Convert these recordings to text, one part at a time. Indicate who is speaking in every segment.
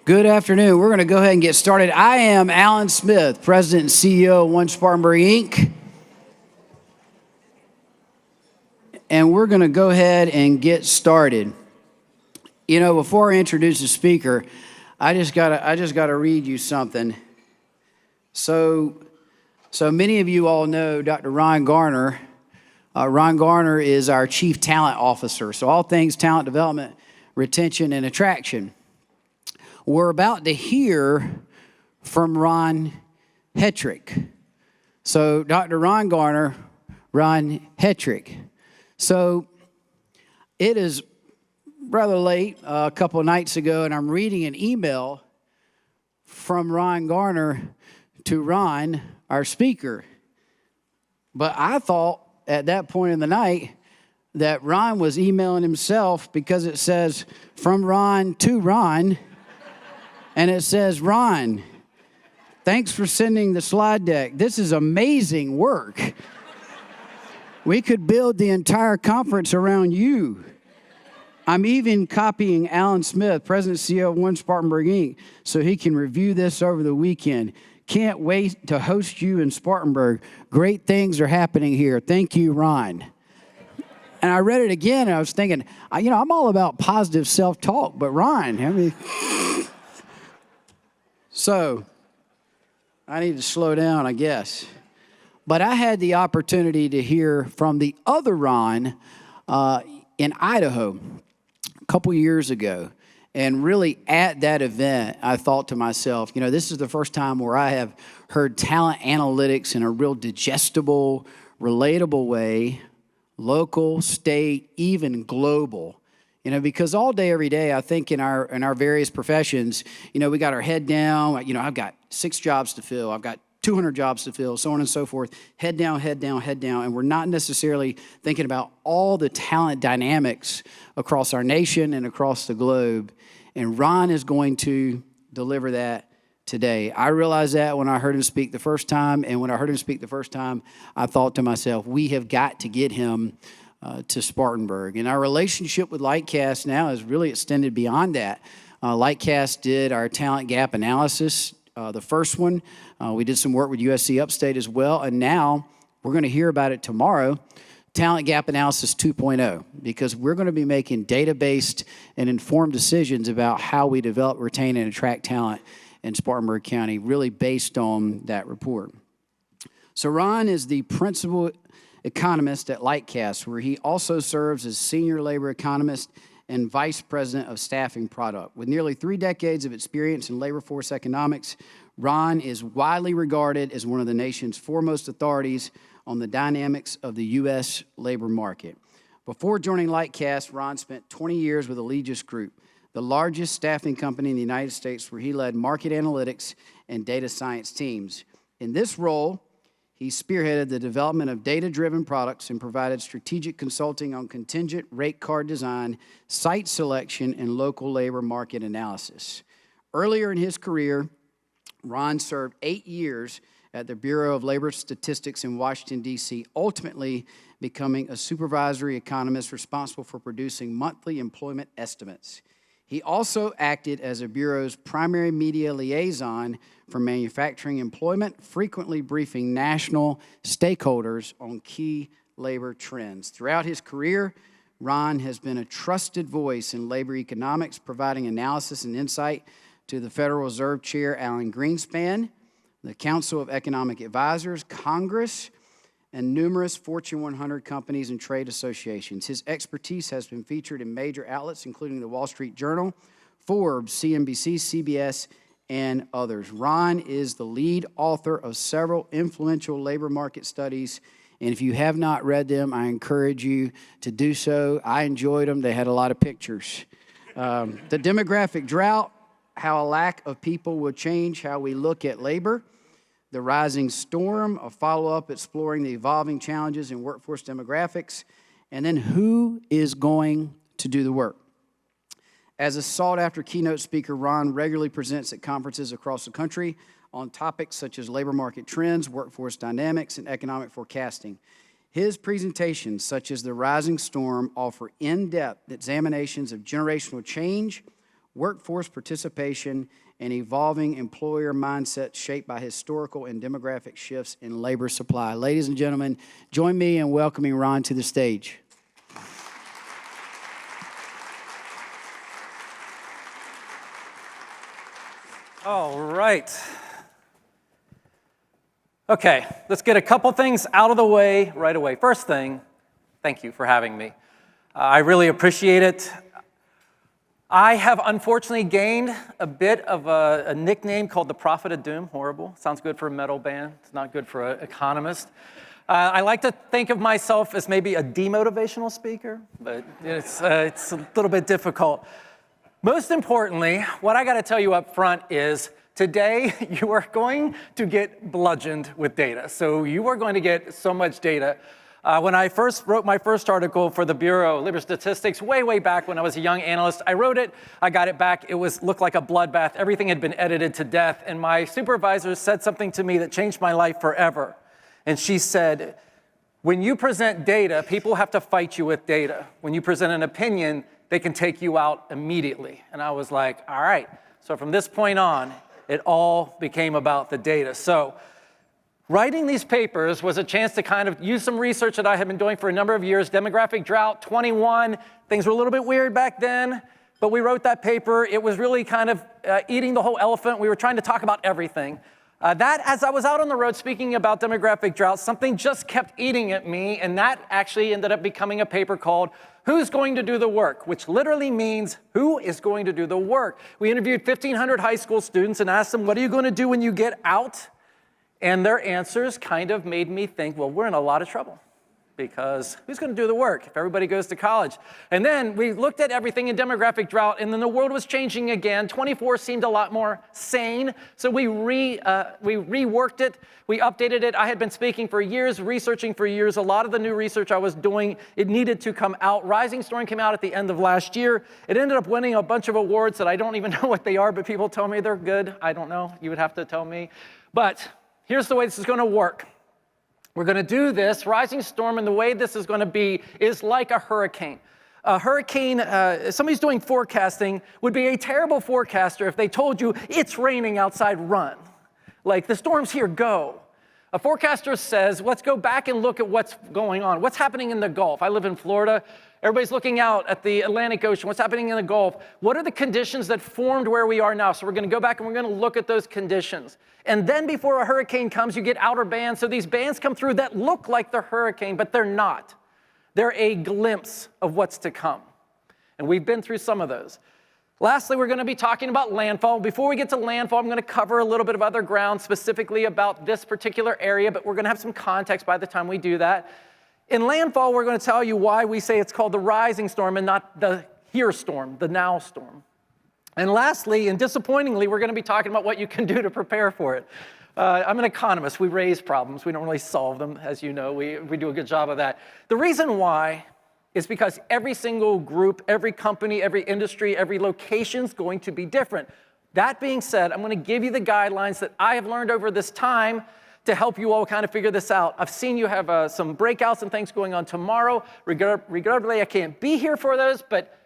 Speaker 1: Good afternoon. We're going to go ahead and get started. I am Alan Smith, President and CEO of One Spartanburg, Inc. And we're going to go ahead and get started. You know, before I introduce the speaker, I just gotta read you something. So many of you all know Dr. Ron Garner. Ron Garner is our Chief Talent Officer. So all things talent development, retention, and attraction. We're about to hear from Ron Hetrick. So Dr. Ron Garner, Ron Hetrick. So it is rather late, a couple of nights ago, and I'm reading an email from Ron Garner to Ron, our speaker. But I thought at that point in the night that Ron was emailing himself because it says, from Ron to Ron. And it says, Ron, thanks for sending the slide deck. This is amazing work. We could build the entire conference around you. I'm even copying Alan Smith, President and CEO of One Spartanburg, Inc., so he can review this over the weekend. Can't wait to host you in Spartanburg. Great things are happening here. Thank you, Ron. And I read it again, and I was thinking, I'm all about positive self-talk, but Ron, So, I need to slow down, I guess. But I had the opportunity to hear from the other Ron in Idaho a couple years ago. And really at that event, I thought to myself, this is the first time where I have heard talent analytics in a real digestible, relatable way, local, state, even global. Because all day, every day, I think in our various professions, we got our head down. I've got 6 jobs to fill. I've got 200 jobs to fill, so on and so forth. Head down, head down, head down. And we're not necessarily thinking about all the talent dynamics across our nation and across the globe. And Ron is going to deliver that today. I realized that when I heard him speak the first time. And when I heard him speak the first time, I thought to myself, we have got to get him to Spartanburg. And our relationship with Lightcast now is really extended beyond that. Lightcast did our talent gap analysis, the first one. We did some work with USC Upstate as well. And now we're going to hear about it tomorrow, Talent Gap Analysis 2.0, because we're going to be making data-based and informed decisions about how we develop, retain, and attract talent in Spartanburg County, really based on that report. So Ron is the principal economist at Lightcast, where he also serves as senior labor economist and vice president of staffing product. With nearly 3 decades of experience in labor force economics, Ron is widely regarded as one of the nation's foremost authorities on the dynamics of the U.S. labor market. Before joining Lightcast, Ron spent 20 years with Allegis Group, the largest staffing company in the United States, where he led market analytics and data science teams. In this role, he spearheaded the development of data-driven products and provided strategic consulting on contingent rate card design, site selection, and local labor market analysis. Earlier in his career, Ron served 8 years at the Bureau of Labor Statistics in Washington, D.C., ultimately becoming a supervisory economist responsible for producing monthly employment estimates. He also acted as a Bureau's primary media liaison for manufacturing employment, frequently briefing national stakeholders on key labor trends. Throughout his career, Ron has been a trusted voice in labor economics, providing analysis and insight to the Federal Reserve Chair Alan Greenspan, the Council of Economic Advisors, Congress, and numerous Fortune 100 companies and trade associations. His expertise has been featured in major outlets, including the Wall Street Journal, Forbes, CNBC, CBS, and others. Ron is the lead author of several influential labor market studies, and if you have not read them, I encourage you to do so. I enjoyed them. They had a lot of pictures. The demographic drought, how a lack of people will change how we look at labor. The Rising Storm, a follow-up exploring the evolving challenges in workforce demographics, and then who is going to do the work. As a sought-after keynote speaker, Ron regularly presents at conferences across the country on topics such as labor market trends, workforce dynamics, and economic forecasting. His presentations, such as The Rising Storm, offer in-depth examinations of generational change, workforce participation, and evolving employer mindset shaped by historical and demographic shifts in labor supply. Ladies and gentlemen, join me in welcoming Ron to the stage.
Speaker 2: All right. Okay, let's get a couple things out of the way right away. First thing, thank you for having me. I really appreciate it. I have unfortunately gained a bit of a nickname called the Prophet of Doom. Horrible. Sounds good for a metal band. It's not good for an economist. I like to think of myself as maybe a demotivational speaker, but it's a little bit difficult. Most importantly, what I got to tell you up front is today you are going to get bludgeoned with data. So you are going to get so much data. When I first wrote my first article for the Bureau of Labor Statistics way back when I was a young analyst, I wrote it, I got it back, looked like a bloodbath. Everything had been edited to death. And my supervisor said something to me that changed my life forever. And she said, when you present data, people have to fight you with data. When you present an opinion, they can take you out immediately. And I was like, all right. So from this point on, it all became about the data. So writing these papers was a chance to kind of use some research that I had been doing for a number of years. Demographic drought, 21. Things were a little bit weird back then, but we wrote that paper. It was really kind of eating the whole elephant. We were trying to talk about everything. As I was out on the road speaking about demographic drought, something just kept eating at me, and that actually ended up becoming a paper called Who's Going to Do the Work? Which literally means who is going to do the work. We interviewed 1,500 high school students and asked them, what are you going to do when you get out? And their answers kind of made me think, well, we're in a lot of trouble. Because who's going to do the work if everybody goes to college? And then we looked at everything in demographic drought, and then the world was changing again. 24 seemed a lot more sane, so we reworked it, we updated it. I had been speaking for years, researching for years. A lot of the new research I was doing, it needed to come out. Rising Storm came out at the end of last year. It ended up winning a bunch of awards that I don't even know what they are, but people tell me they're good. I don't know. You would have to tell me. But here's the way this is going to work. We're going to do this. Rising Storm, and the way this is going to be is like a hurricane. A hurricane, somebody's doing forecasting, would be a terrible forecaster if they told you it's raining outside, run. Like, the storm's here, go. A forecaster says, let's go back and look at what's going on. What's happening in the Gulf? I live in Florida. Everybody's looking out at the Atlantic Ocean. What's happening in the Gulf? What are the conditions that formed where we are now? So we're going to go back and we're going to look at those conditions. And then before a hurricane comes, you get outer bands. So these bands come through that look like the hurricane, but they're not. They're a glimpse of what's to come. And we've been through some of those. Lastly, we're going to be talking about landfall. Before we get to landfall, I'm going to cover a little bit of other ground specifically about this particular area, but we're going to have some context by the time we do that. In landfall, we're going to tell you why we say it's called the rising storm and not the here storm, the now storm. And lastly, and disappointingly, we're going to be talking about what you can do to prepare for it. I'm an economist. We raise problems. We don't really solve them, as you know. We do a good job of that. The reason why is because every single group, every company, every industry, every location is going to be different. That being said, I'm going to give you the guidelines that I have learned over this time to help you all kind of figure this out. I've seen you have some breakouts and things going on tomorrow. Regrettably, I can't be here for those, but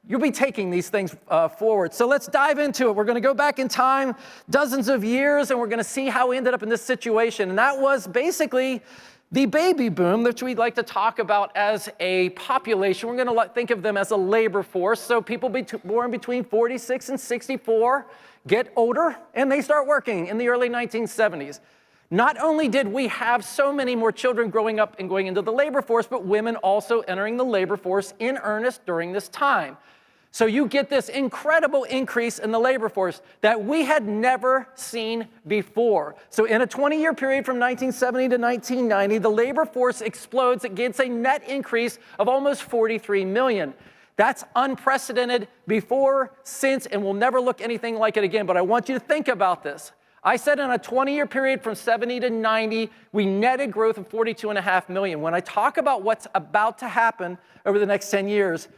Speaker 2: you'll be taking these things forward. So let's dive into it. We're going to go back in time dozens of years, and we're going to see how we ended up in this situation. And that was basically the baby boom, which we'd like to talk about as a population. We're going to think of them as a labor force. So people born between 46 and 64 get older, and they start working in the early 1970s. Not only did we have so many more children growing up and going into the labor force, but women also entering the labor force in earnest during this time. So you get this incredible increase in the labor force that we had never seen before. So in a 20-year period from 1970 to 1990, the labor force explodes. It gets a net increase of almost 43 million. That's unprecedented before, since, and will never look anything like it again. But I want you to think about this. I said in a 20-year period from 70 to 90, we netted growth of 42.5 million. When I talk about what's about to happen over the next 10 years,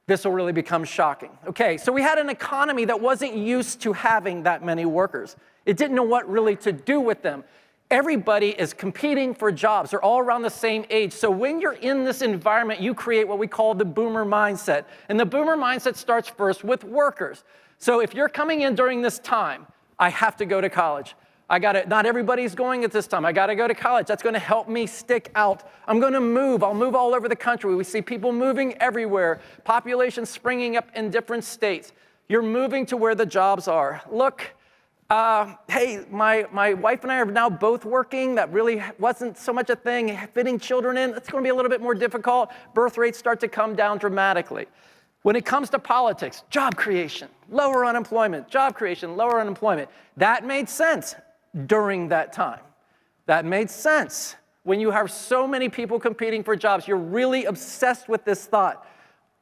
Speaker 2: this will really become shocking. Okay, so we had an economy that wasn't used to having that many workers. It didn't know what really to do with them. Everybody is competing for jobs. They're all around the same age. So when you're in this environment, you create what we call the boomer mindset. And the boomer mindset starts first with workers. So if you're coming in during this time, I have to go to college. Not everybody's going at this time. I got to go to college. That's going to help me stick out. I'm going to move. I'll move all over the country. We see people moving everywhere. Population springing up in different states. You're moving to where the jobs are. Look, hey, my wife and I are now both working. That really wasn't so much a thing. Fitting children in, it's going to be a little bit more difficult. Birth rates start to come down dramatically. When it comes to politics, job creation, lower unemployment, job creation, lower unemployment. That made sense during that time. That made sense. When you have so many people competing for jobs, you're really obsessed with this thought.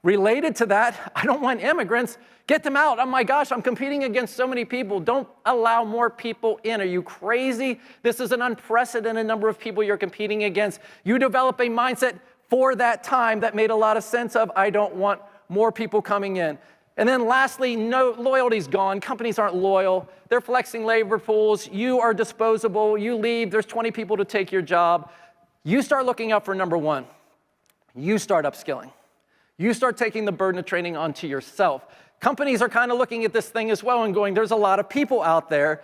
Speaker 2: Related to that, I don't want immigrants. Get them out. Oh my gosh, I'm competing against so many people. Don't allow more people in. Are you crazy? This is an unprecedented number of people you're competing against. You develop a mindset for that time that made a lot of sense of, I don't want more people coming in. And then lastly, no, loyalty's gone. Companies aren't loyal. They're flexing labor pools. You are disposable. You leave. There's 20 people to take your job. You start looking out for number one. You start upskilling. You start taking the burden of training onto yourself. Companies are kind of looking at this thing as well and going, there's a lot of people out there.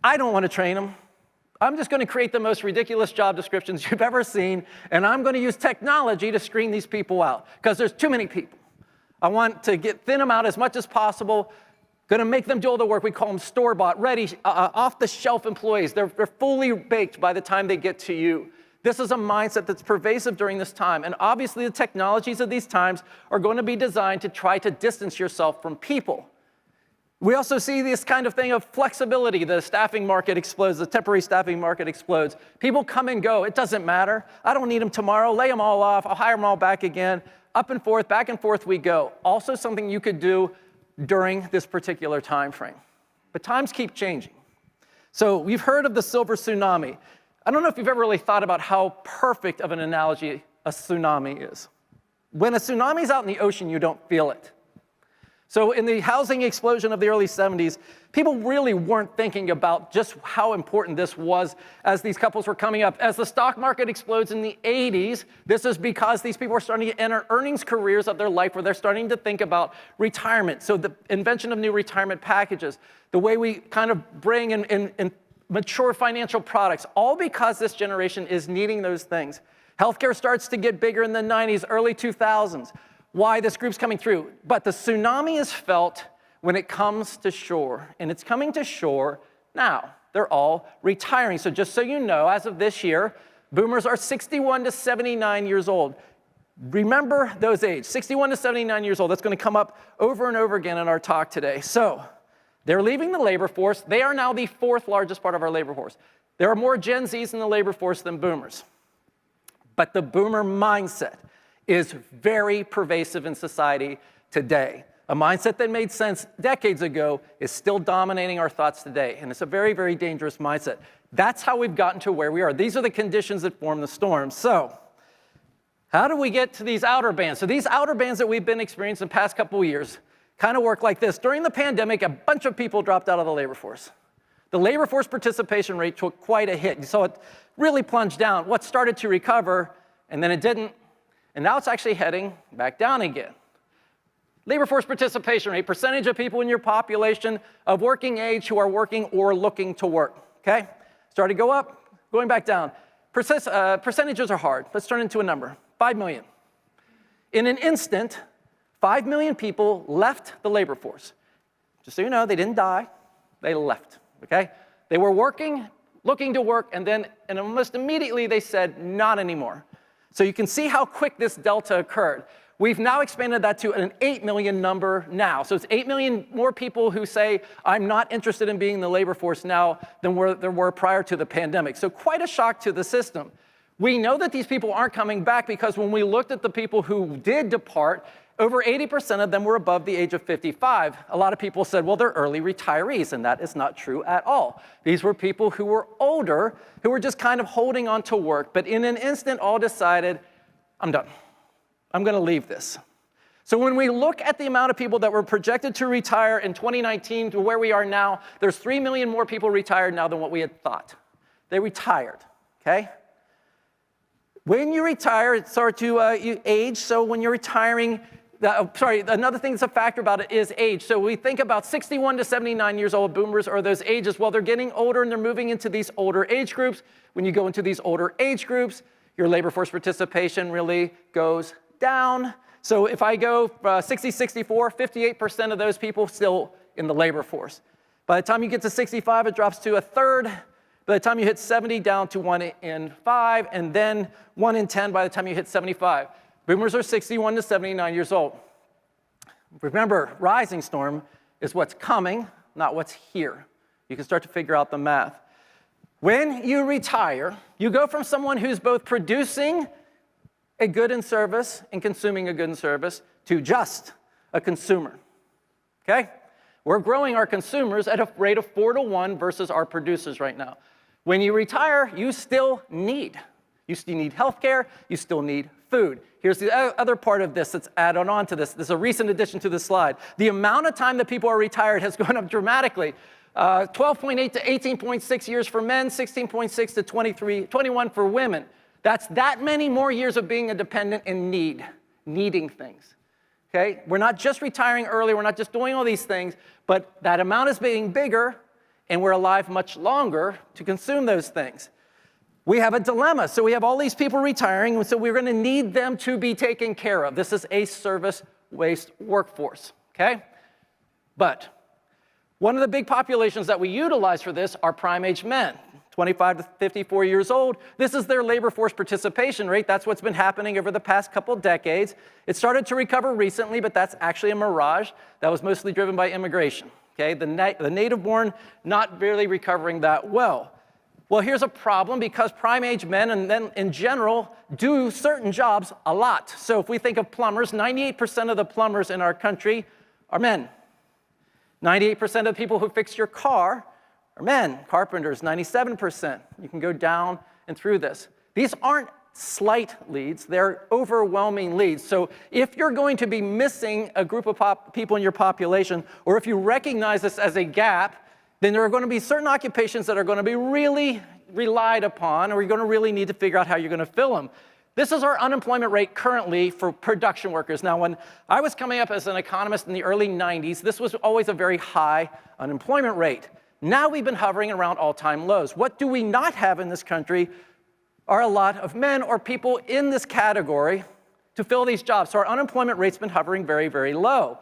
Speaker 2: I don't want to train them. I'm just going to create the most ridiculous job descriptions you've ever seen, and I'm going to use technology to screen these people out because there's too many people. I want to thin them out as much as possible, going to make them do all the work. We call them store-bought, ready, off-the-shelf employees. They're fully baked by the time they get to you. This is a mindset that's pervasive during this time. And obviously, the technologies of these times are going to be designed to try to distance yourself from people. We also see this kind of thing of flexibility. The staffing market explodes. The temporary staffing market explodes. People come and go. It doesn't matter. I don't need them tomorrow. Lay them all off. I'll hire them all back again. Up and forth, back and forth we go. Also something you could do during this particular time frame. But times keep changing. So we've heard of the silver tsunami. I don't know if you've ever really thought about how perfect of an analogy a tsunami is. When a tsunami's out in the ocean, you don't feel it. So in the housing explosion of the early 70s, people really weren't thinking about just how important this was as these couples were coming up. As the stock market explodes in the 80s, this is because these people are starting to enter earnings careers of their life where they're starting to think about retirement. So the invention of new retirement packages, the way we kind of bring in mature financial products, all because this generation is needing those things. Healthcare starts to get bigger in the 90s, early 2000s. Why this group's coming through. But the tsunami is felt when it comes to shore, and it's coming to shore now. They're all retiring. So just so you know, as of this year, boomers are 61 to 79 years old. Remember those ages, 61 to 79 years old. That's going to come up over and over again in our talk today. So they're leaving the labor force. They are now the fourth largest part of our labor force. There are more Gen Zs in the labor force than boomers. But the boomer mindset is very pervasive in society today. A mindset that made sense decades ago is still dominating our thoughts today, and it's a very, very dangerous mindset. That's how we've gotten to where we are. These are the conditions that form the storm. So how do we get to these outer bands? So these outer bands that we've been experiencing the past couple of years kind of work like this. During the pandemic, a bunch of people dropped out of the labor force. The labor force participation rate took quite a hit. You saw it really plunge down. What started to recover, and then it didn't. And now it's actually heading back down again. Labor force participation rate, percentage of people in your population of working age who are working or looking to work, okay? Started to go up, going back down. Percentages are hard. Let's turn into a number, 5 million. In an instant, 5 million people left the labor force. Just so you know, they didn't die, they left, okay? They were working, looking to work, and then and almost immediately they said, not anymore. So you can see how quick this delta occurred. We've now expanded that to an 8 million number now. So it's 8 million more people who say, I'm not interested in being in the labor force now than there were prior to the pandemic. So quite a shock to the system. We know that these people aren't coming back because when we looked at the people who did depart, over 80% of them were above the age of 55. A lot of people said, well, they're early retirees, and that is not true at all. These were people who were older, who were just kind of holding on to work, but in an instant all decided, I'm done. I'm going to leave this. So when we look at the amount of people that were projected to retire in 2019 to where we are now, there's 3 million more people retired now than what we had thought. They retired, okay? When you retire, it starts to you age. So when you're retiring, another thing that's a factor about it is age. So we think about 61 to 79 years old boomers are those ages. Well, they're getting older and they're moving into these older age groups. When you go into these older age groups, your labor force participation really goes down. So if I go 60, 64, 58% of those people still in the labor force. By the time you get to 65, it drops to a third. By the time you hit 70, down to 1 in 5, and then 1 in 10 by the time you hit 75. Boomers are 61 to 79 years old. Remember, rising storm is what's coming, not what's here. You can start to figure out the math. When you retire, you go from someone who's both producing a good and service and consuming a good and service to just a consumer, okay? We're growing our consumers at a rate of 4 to 1 versus our producers right now. When you retire, you still need. You still need healthcare, you still need food. Here's the other part of this that's added on to this. This is a recent addition to the slide. The amount of time that people are retired has gone up dramatically. 12.8 to 18.6 years for men, 16.6 to 21 for women. That's that many more years of being a dependent and needing things. Okay? We're not just retiring early, we're not just doing all these things, but that amount is being bigger, and we're alive much longer to consume those things. We have a dilemma. So we have all these people retiring, so we're going to need them to be taken care of. This is a service-based workforce, okay? But one of the big populations that we utilize for this are prime-age men, 25 to 54 years old. This is their labor force participation rate. That's what's been happening over the past couple decades. It started to recover recently, but that's actually a mirage. That was mostly driven by immigration. Okay, the native-born not really recovering that well. Well, here's a problem because prime-age men, and then in general, do certain jobs a lot. So if we think of plumbers, 98% of the plumbers in our country are men. 98% of the people who fix your car are men. Carpenters, 97%. You can go down and through this. These aren't slight leads, they're overwhelming leads. So if you're going to be missing a group of people in your population, or if you recognize this as a gap, then there are going to be certain occupations that are going to be really relied upon, or you're going to really need to figure out how you're going to fill them. This is our unemployment rate currently for production workers. Now, when I was coming up as an economist in the early 90s, this was always a very high unemployment rate. Now we've been hovering around all-time lows. What do we not have in this country are a lot of men or people in this category to fill these jobs. So our unemployment rate's been hovering very, very low.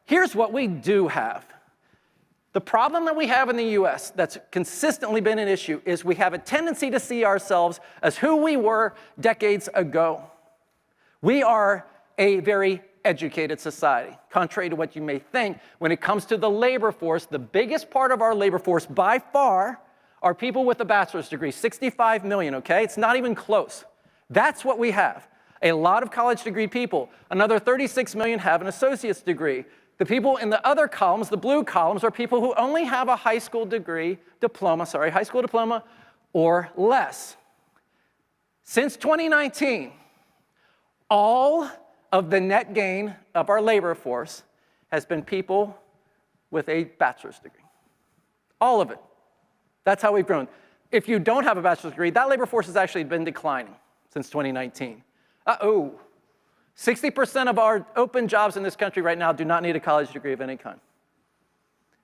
Speaker 2: Here's what we do have. The problem that we have in the US that's consistently been an issue is we have a tendency to see ourselves as who we were decades ago. We are a very educated society. Contrary to what you may think, when it comes to the labor force, the biggest part of our labor force by far are people with a bachelor's degree, 65 million, okay? It's not even close. That's what we have. A lot of college degree people. Another 36 million have an associate's degree. The people in the other columns, the blue columns, are people who only have a high school diploma or less. Since 2019, all of the net gain of our labor force has been people with a bachelor's degree. All of it. That's how we've grown. If you don't have a bachelor's degree, that labor force has actually been declining since 2019. 60% of our open jobs in this country right now do not need a college degree of any kind.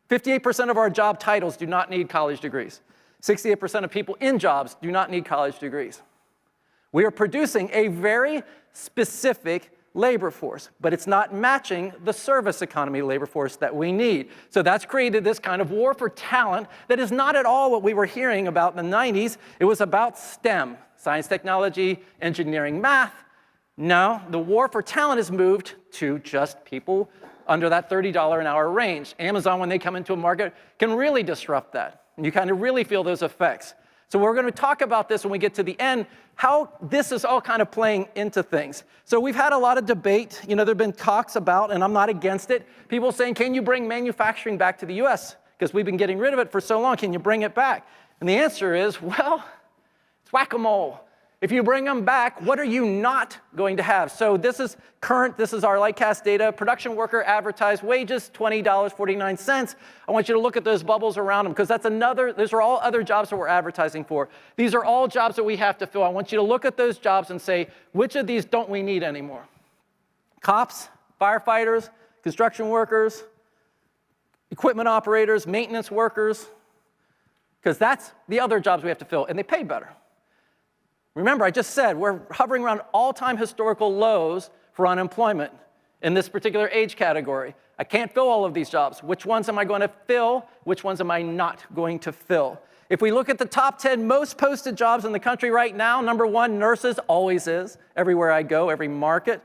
Speaker 2: 58% of our job titles do not need college degrees. 68% of people in jobs do not need college degrees. We are producing a very specific labor force, but it's not matching the service economy labor force that we need. So that's created this kind of war for talent that is not at all what we were hearing about in the 90s. It was about STEM, science, technology, engineering, math. No, the war for talent has moved to just people under that $30 an hour range. Amazon, when they come into a market, can really disrupt that. And you kind of really feel those effects. So we're going to talk about this when we get to the end, how this is all kind of playing into things. So we've had a lot of debate. You know, there have been talks about, and I'm not against it, people saying, can you bring manufacturing back to the US? Because we've been getting rid of it for so long. Can you bring it back? And the answer is, well, it's whack-a-mole. If you bring them back, what are you not going to have? So this is current, this is our Lightcast data. Production worker advertised wages, $20.49. I want you to look at those bubbles around them, because those are all other jobs that we're advertising for. These are all jobs that we have to fill. I want you to look at those jobs and say, which of these don't we need anymore? Cops, firefighters, construction workers, equipment operators, maintenance workers, because that's the other jobs we have to fill, and they pay better. Remember, I just said we're hovering around all-time historical lows for unemployment in this particular age category. I can't fill all of these jobs. Which ones am I going to fill? Which ones am I not going to fill? If we look at the top 10 most posted jobs in the country right now, number 1, nurses, always is. Everywhere I go, every market.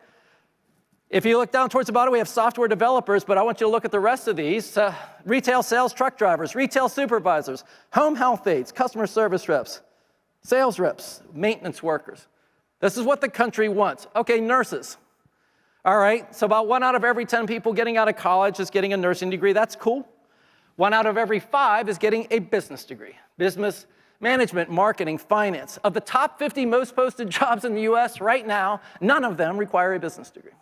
Speaker 2: If you look down towards the bottom, we have software developers, but I want you to look at the rest of these. Retail sales truck drivers, retail supervisors, home health aides, customer service reps, sales reps, maintenance workers. This is what the country wants. Okay, nurses. All right, so about 1 out of every 10 people getting out of college is getting a nursing degree. That's cool. 1 out of every 5 is getting a business degree. Business management, marketing, finance. Of the top 50 most posted jobs in the US right now, none of them require a business degree.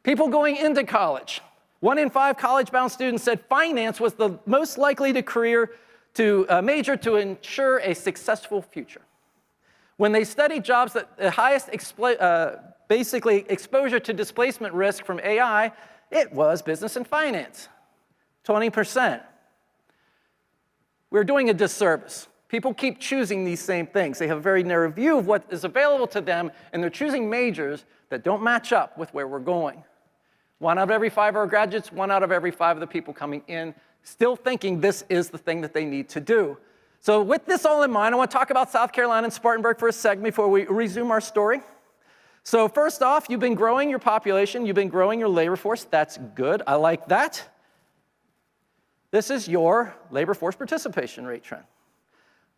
Speaker 2: People going into college. 1 in 5 college-bound students said finance was the most likely major to ensure a successful future. When they studied jobs that the highest basically exposure to displacement risk from AI, it was business and finance, 20%. We're doing a disservice. People keep choosing these same things. They have a very narrow view of what is available to them, and they're choosing majors that don't match up with where we're going. 1 out of every 5 are graduates, 1 out of every 5 of the people coming in still thinking this is the thing that they need to do. So with this all in mind, I want to talk about South Carolina and Spartanburg for a second before we resume our story. So first off, you've been growing your population, you've been growing your labor force. That's good. I like that. This is your labor force participation rate trend.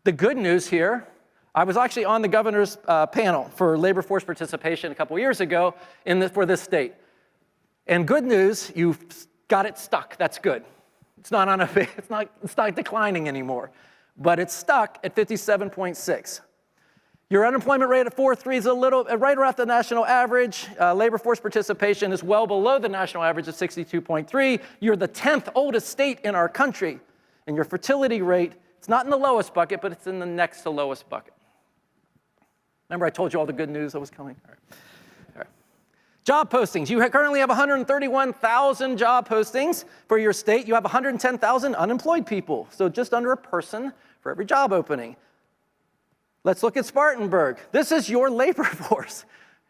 Speaker 2: The good news here, I was actually on the governor's panel for labor force participation a couple years ago for this state. And good news, you've got it stuck. That's good. It's not declining anymore, but it's stuck at 57.6. Your unemployment rate at 4.3 is right around the national average. Labor force participation is well below the national average of 62.3. You're the 10th oldest state in our country, and your fertility rate, it's not in the lowest bucket, but it's in the next to lowest bucket. Remember I told you all the good news that was coming? All right. Job postings. You currently have 131,000 job postings for your state. You have 110,000 unemployed people, so just under a person for every job opening. Let's look at Spartanburg. This is your labor force.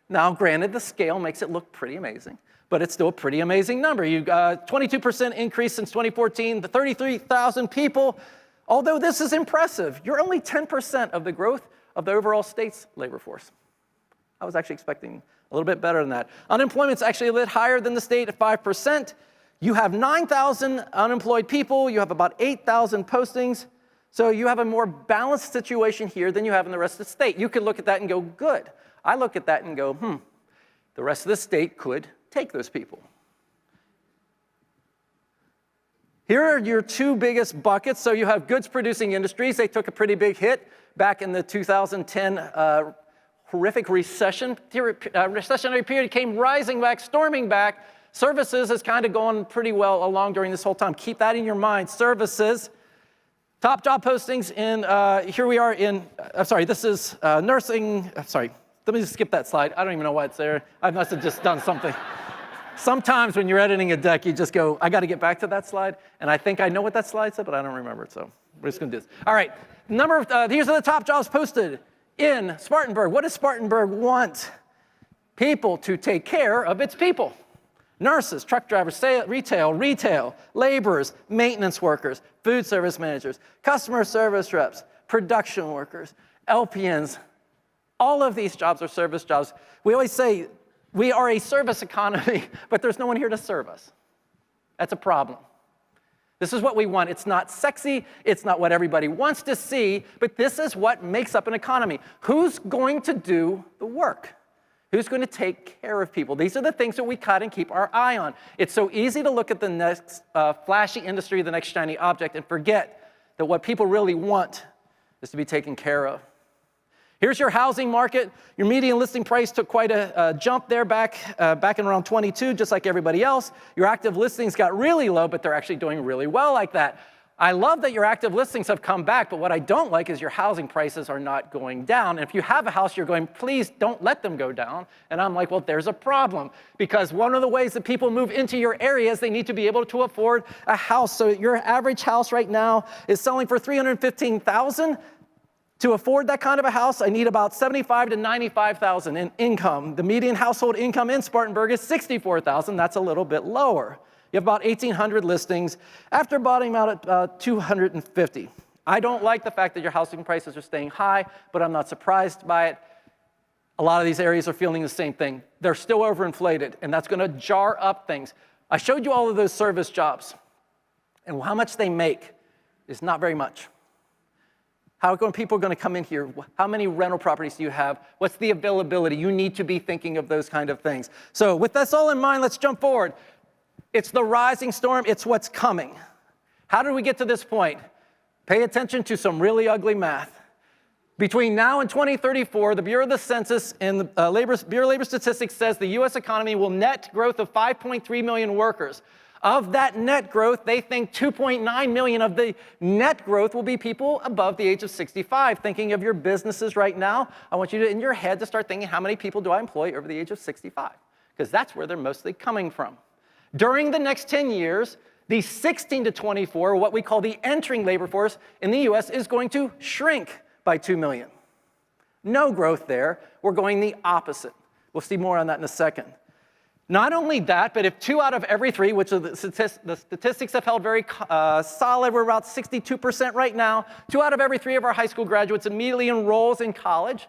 Speaker 2: Now, granted, the scale makes it look pretty amazing, but it's still a pretty amazing number. You got 22% increase since 2014, the 33,000 people. Although this is impressive, you're only 10% of the growth of the overall state's labor force. I was actually expecting a little bit better than that. Unemployment's actually a bit higher than the state at 5%. You have 9,000 unemployed people. You have about 8,000 postings. So you have a more balanced situation here than you have in the rest of the state. You could look at that and go, good. I look at that and go, the rest of the state could take those people. Here are your 2 biggest buckets. So you have goods producing industries. They took a pretty big hit back in the 2010 horrific recessionary period, came rising back, storming back. Services has kind of gone pretty well along during this whole time. Keep that in your mind. Services, top job postings in, here we are in, this is nursing, let me just skip that slide. I don't even know why it's there. I must have just done something. Sometimes when you're editing a deck, you just go, I got to get back to that slide. And I think I know what that slide said, but I don't remember it, so we're just going to do this. All right, these are the top jobs posted in Spartanburg. What does Spartanburg want? People to take care of its people. Nurses, truck drivers, retail, laborers, maintenance workers, food service managers, customer service reps, production workers, LPNs. All of these jobs are service jobs. We always say we are a service economy, but there's no one here to serve us. That's a problem. This is what we want. It's not sexy. It's not what everybody wants to see, but this is what makes up an economy. Who's going to do the work? Who's going to take care of people? These are the things that we cut and keep our eye on. It's so easy to look at the next flashy industry, the next shiny object, and forget that what people really want is to be taken care of. Here's your housing market. Your median listing price took quite a jump there back in around 22, just like everybody else. Your active listings got really low, but they're actually doing really well like that. I love that your active listings have come back, but what I don't like is your housing prices are not going down. And if you have a house, you're going, please don't let them go down. And I'm like, well, there's a problem. Because one of the ways that people move into your area is they need to be able to afford a house. So your average house right now is selling for $315,000. To afford that kind of a house, I need about $75,000 to $95,000 in income. The median household income in Spartanburg is $64,000. That's a little bit lower. You have about 1,800 listings after bottoming out at 250. I don't like the fact that your housing prices are staying high, but I'm not surprised by it. A lot of these areas are feeling the same thing. They're still overinflated, and that's going to jar up things. I showed you all of those service jobs, and how much they make is not very much. How are people going to come in here? How many rental properties do you have? What's the availability? You need to be thinking of those kind of things. So with this all in mind, let's jump forward. It's the rising storm. It's what's coming. How did we get to this point? Pay attention to some really ugly math. Between now and 2034, the Bureau of the Census and the Bureau of Labor Statistics says the U.S. economy will net growth of 5.3 million workers. Of that net growth, they think 2.9 million of the net growth will be people above the age of 65. Thinking of your businesses right now, I want you to, in your head, to start thinking, how many people do I employ over the age of 65? Because that's where they're mostly coming from. During the next 10 years, the 16 to 24, what we call the entering labor force in the U.S., is going to shrink by 2 million. No growth there. We're going the opposite. We'll see more on that in a second. Not only that, but if 2 out of every 3, which the statistics have held very solid, we're about 62% right now, 2 out of every 3 of our high school graduates immediately enrolls in college.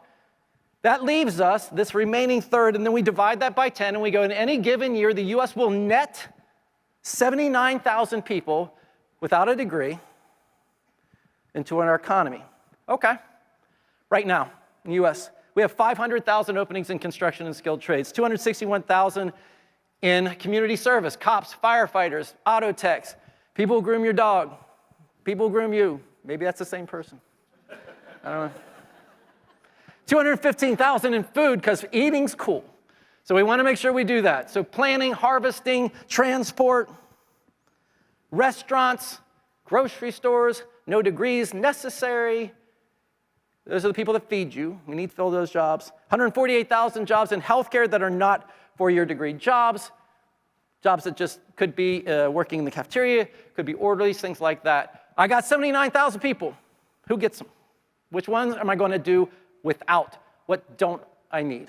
Speaker 2: That leaves us this remaining third, and then we divide that by 10, and we go, in any given year, the U.S. will net 79,000 people without a degree into our economy. Okay. Right now, in the U.S., we have 500,000 openings in construction and skilled trades, 261,000 in community service, cops, firefighters, auto techs, people who groom your dog, people who groom you. Maybe that's the same person. I don't know. 215,000 in food, because eating's cool. So we want to make sure we do that. So planning, harvesting, transport, restaurants, grocery stores, no degrees necessary. Those are the people that feed you. We need to fill those jobs. 148,000 jobs in healthcare that are not four-year degree jobs. Jobs that just could be working in the cafeteria, could be orderlies, things like that. I got 79,000 people. Who gets them? Which ones am I going to do without? What don't I need?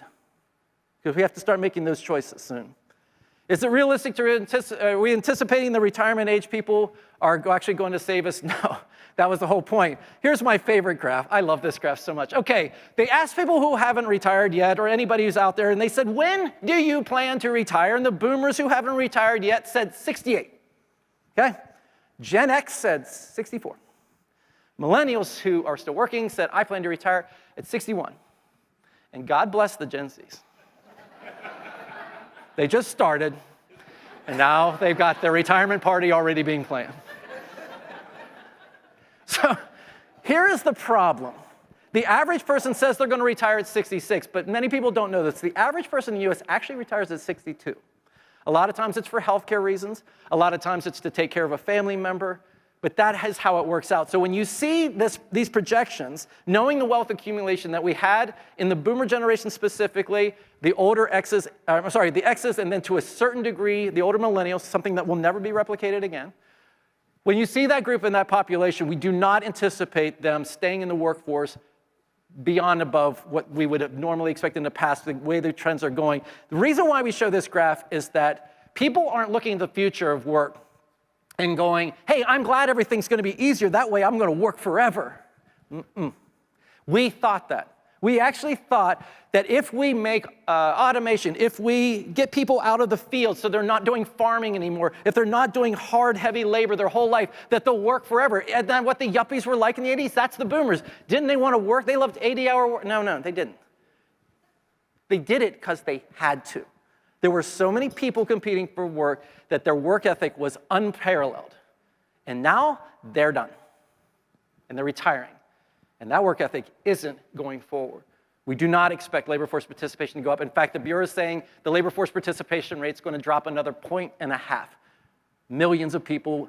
Speaker 2: Because we have to start making those choices soon. Is it realistic are we anticipating the retirement age people are actually going to save us? No, that was the whole point. Here's my favorite graph. I love this graph so much. Okay, they asked people who haven't retired yet, or anybody who's out there, and they said, when do you plan to retire? And the boomers who haven't retired yet said 68. Okay? Gen X said 64. Millennials who are still working said, I plan to retire at 61. And God bless the Gen Zs. They just started, and now they've got their retirement party already being planned. So here is the problem. The average person says they're going to retire at 66, but many people don't know this. The average person in the U.S. actually retires at 62. A lot of times it's for healthcare reasons. A lot of times it's to take care of a family member. But that is how it works out. So when you see these projections, knowing the wealth accumulation that we had in the boomer generation specifically, the X's, and then to a certain degree, the older millennials, something that will never be replicated again. When you see that group in that population, we do not anticipate them staying in the workforce beyond above what we would have normally expected in the past, the way the trends are going. The reason why we show this graph is that people aren't looking at the future of work and going, hey, I'm glad everything's going to be easier. That way I'm going to work forever. We thought that. We actually thought that if we make automation, if we get people out of the field so they're not doing farming anymore, if they're not doing hard, heavy labor their whole life, that they'll work forever. And then what the yuppies were like in the 80s, that's the boomers. Didn't they want to work? They loved 80-hour work. No, they didn't. They did it because they had to. There were so many people competing for work that their work ethic was unparalleled. And now they're done. And they're retiring. And that work ethic isn't going forward. We do not expect labor force participation to go up. In fact, the Bureau is saying the labor force participation rate is going to drop another 1.5. Millions of people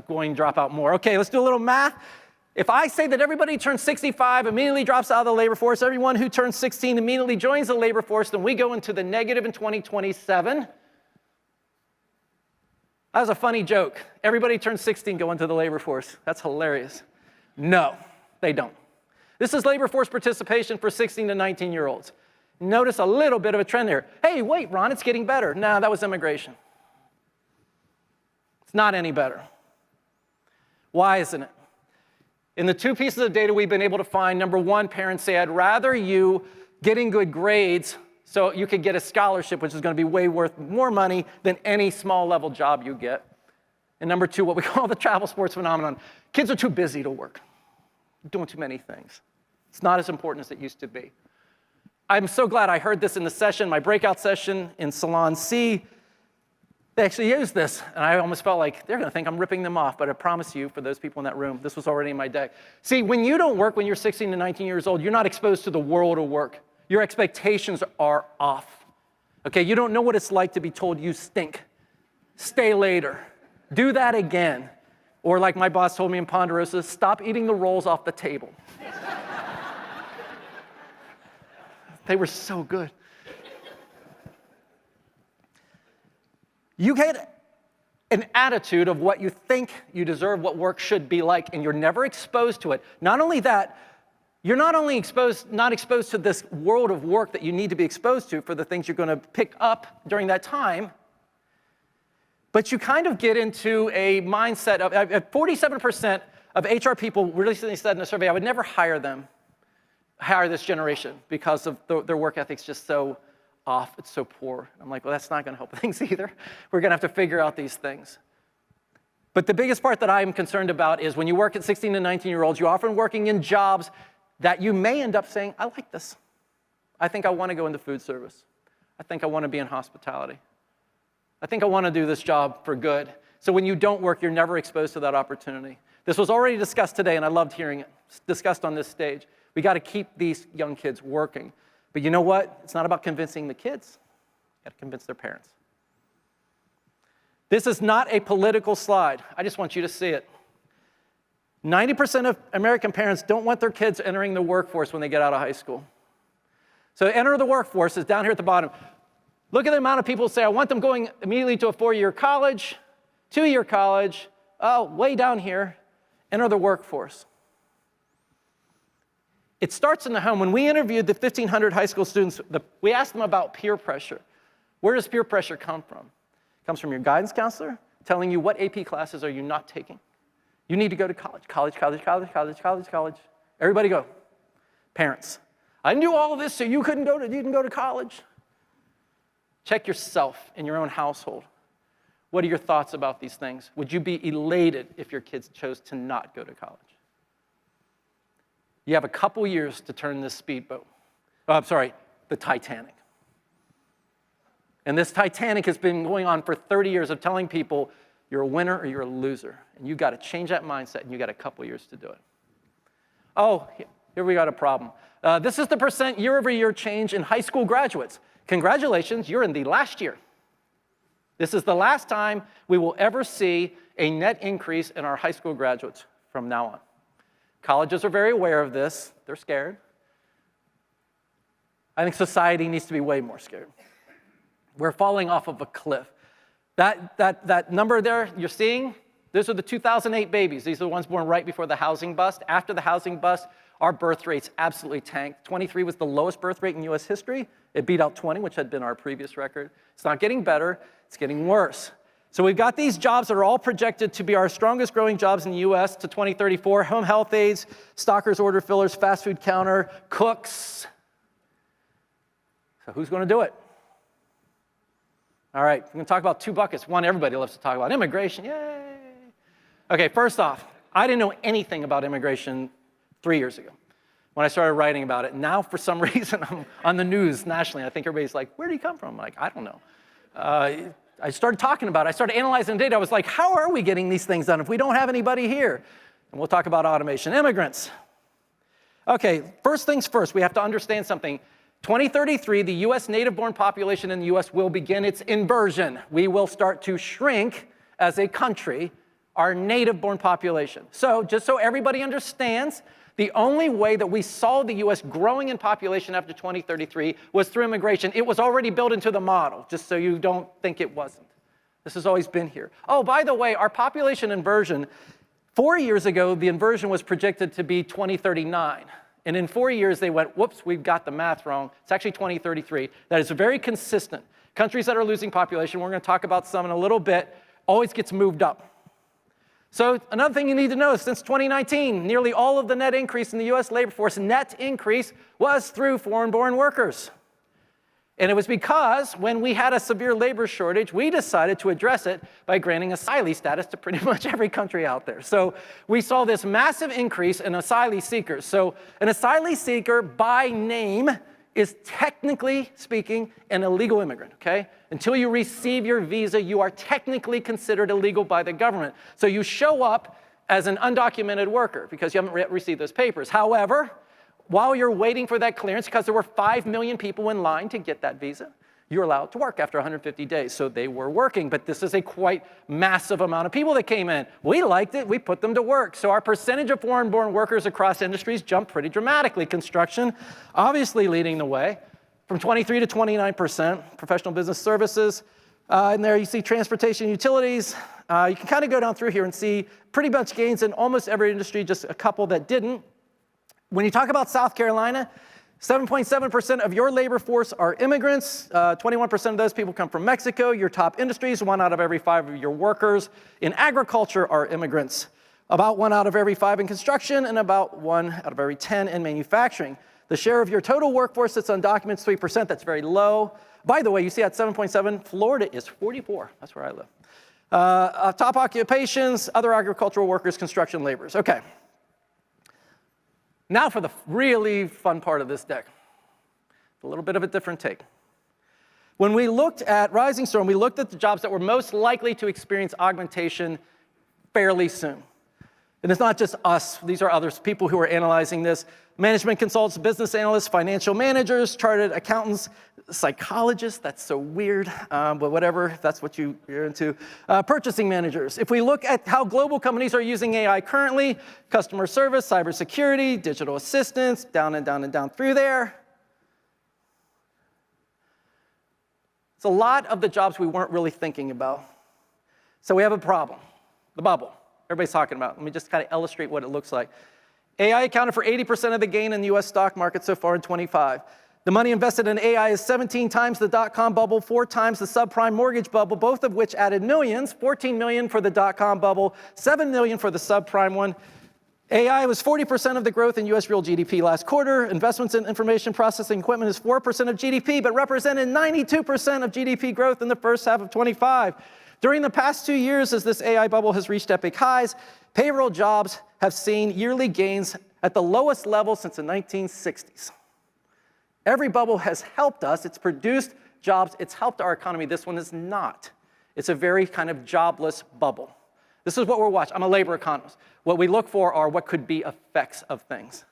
Speaker 2: going to drop out more. Okay, let's do a little math. If I say that everybody who turns 65 immediately drops out of the labor force, everyone who turns 16 immediately joins the labor force, then we go into the negative in 2027. That was a funny joke. Everybody who turns 16 go into the labor force. That's hilarious. No, they don't. This is labor force participation for 16 to 19-year-olds. Notice a little bit of a trend there. Hey, wait, Ron, it's getting better. No, that was immigration. It's not any better. Why isn't it? In the two pieces of data we've been able to find, number one, parents say, I'd rather you getting good grades so you could get a scholarship, which is going to be way worth more money than any small-level job you get. And number two, what we call the travel sports phenomenon. Kids are too busy to work, doing too many things. It's not as important as it used to be. I'm so glad I heard this in the session, my breakout session in Salon C. They actually used this, and I almost felt like they're going to think I'm ripping them off, but I promise you, for those people in that room, this was already in my deck. See, when you don't work when you're 16 to 19 years old, you're not exposed to the world of work. Your expectations are off. Okay, you don't know what it's like to be told you stink. Stay later. Do that again. Or like my boss told me in Ponderosa, stop eating the rolls off the table. They were so good. You get an attitude of what you think you deserve, what work should be like, and you're never exposed to it. Not only that, you're not exposed to this world of work that you need to be exposed to for the things you're going to pick up during that time, but you kind of get into a mindset of 47% of HR people recently said in a survey, I would never hire this generation because of their work ethic's just so off, it's so poor. I'm like, well, that's not going to help things either. We're going to have to figure out these things. But the biggest part that I'm concerned about is when you work at 16 to 19-year-olds, you're often working in jobs that you may end up saying, I like this. I think I want to go into food service. I think I want to be in hospitality. I think I want to do this job for good. So when you don't work, you're never exposed to that opportunity. This was already discussed today, and I loved hearing it. It's discussed on this stage. We got to keep these young kids working. But you know what? It's not about convincing the kids. You got to convince their parents. This is not a political slide. I just want you to see it. 90% of American parents don't want their kids entering the workforce when they get out of high school. So enter the workforce is down here at the bottom. Look at the amount of people who say, I want them going immediately to a 4-year college, 2-year college. Oh, way down here, enter the workforce. It starts in the home. When we interviewed the 1,500 high school students, we asked them about peer pressure. Where does peer pressure come from? It comes from your guidance counselor telling you what AP classes are you not taking. You need to go to college. College, college, college, college, college, college. Everybody go. Parents. I knew all of this so you can go to college. Check yourself in your own household. What are your thoughts about these things? Would you be elated if your kids chose to not go to college? You have a couple years to turn this speedboat. The Titanic. And this Titanic has been going on for 30 years of telling people you're a winner or you're a loser. And you've got to change that mindset, and you've got a couple years to do it. Oh, here we got a problem. This is the percent year-over-year change in high school graduates. Congratulations, you're in the last year. This is the last time we will ever see a net increase in our high school graduates from now on. Colleges are very aware of this. They're scared. I think society needs to be way more scared. We're falling off of a cliff. That number there you're seeing, those are the 2008 babies. These are the ones born right before the housing bust. After the housing bust, our birth rates absolutely tanked. 23 was the lowest birth rate in U.S. history. It beat out 20, which had been our previous record. It's not getting better. It's getting worse. So we've got these jobs that are all projected to be our strongest growing jobs in the U.S. to 2034. Home health aides, stockers, order fillers, fast food counter, cooks. So who's going to do it? All right, we're going to talk about two buckets. One, everybody loves to talk about immigration. Yay! Okay, first off, I didn't know anything about immigration 3 years ago when I started writing about it. Now, for some reason, I'm on the news nationally. I think everybody's like, where do you come from? I'm like, I don't know. I started talking about it. I started analyzing the data. I was like, how are we getting these things done if we don't have anybody here? And we'll talk about automation. Immigrants. Okay, first things first, we have to understand something. 2033, the US native-born population in the US will begin its inversion. We will start to shrink as a country, our native-born population. So just so everybody understands, the only way that we saw the US growing in population after 2033 was through immigration. It was already built into the model, just so you don't think it wasn't. This has always been here. Oh, by the way, our population inversion, 4 years ago, the inversion was projected to be 2039. And in 4 years, they went, whoops, we've got the math wrong. It's actually 2033. That is very consistent. Countries that are losing population, we're going to talk about some in a little bit, always gets moved up. So another thing you need to know is since 2019, nearly all of the net increase in the US labor force, net increase, was through foreign-born workers. And it was because when we had a severe labor shortage, we decided to address it by granting asylee status to pretty much every country out there. So we saw this massive increase in asylee seekers. So an asylee seeker by name is technically speaking an illegal immigrant, okay? Until you receive your visa, you are technically considered illegal by the government. So you show up as an undocumented worker because you haven't received those papers. However, while you're waiting for that clearance, because there were 5 million people in line to get that visa, you're allowed to work after 150 days. So they were working, but this is a quite massive amount of people that came in. We liked it, we put them to work. So our percentage of foreign-born workers across industries jumped pretty dramatically. Construction, obviously leading the way, from 23 to 29%, professional business services. And there you see transportation utilities. You can kind of go down through here and see pretty much gains in almost every industry, just a couple that didn't. When you talk about South Carolina, 7.7% of your labor force are immigrants. 21% of those people come from Mexico. Your top industries, 1 out of every 5 of your workers in agriculture are immigrants. About 1 out of every 5 in construction and about 1 out of every 10 in manufacturing. The share of your total workforce that's undocumented is 3%. That's very low. By the way, you see at 7.7, Florida is 44. That's where I live. Top occupations, other agricultural workers, construction laborers. Okay. Now for the really fun part of this deck, a little bit of a different take. When we looked at Rising Storm, we looked at the jobs that were most likely to experience augmentation fairly soon. And it's not just us, these are others, people who are analyzing this. Management consultants, business analysts, financial managers, chartered accountants, psychologists, that's so weird, but whatever, if that's what you're into. Purchasing managers. If we look at how global companies are using AI currently, customer service, cybersecurity, digital assistants, down and down and down through there. It's a lot of the jobs we weren't really thinking about. So we have a problem, the bubble. Everybody's talking about. Let me just kind of illustrate what it looks like. AI accounted for 80% of the gain in the US stock market so far in 25. The money invested in AI is 17 times the dot-com bubble, 4 times the subprime mortgage bubble, both of which added millions, 14 million for the dot-com bubble, 7 million for the subprime one. AI was 40% of the growth in US real GDP last quarter. Investments in information processing equipment is 4% of GDP, but represented 92% of GDP growth in the first half of 25. During the past 2 years, as this AI bubble has reached epic highs, payroll jobs have seen yearly gains at the lowest level since the 1960s. Every bubble has helped us. It's produced jobs. It's helped our economy. This one is not. It's a very kind of jobless bubble. This is what we're watching. I'm a labor economist. What we look for are what could be effects of things.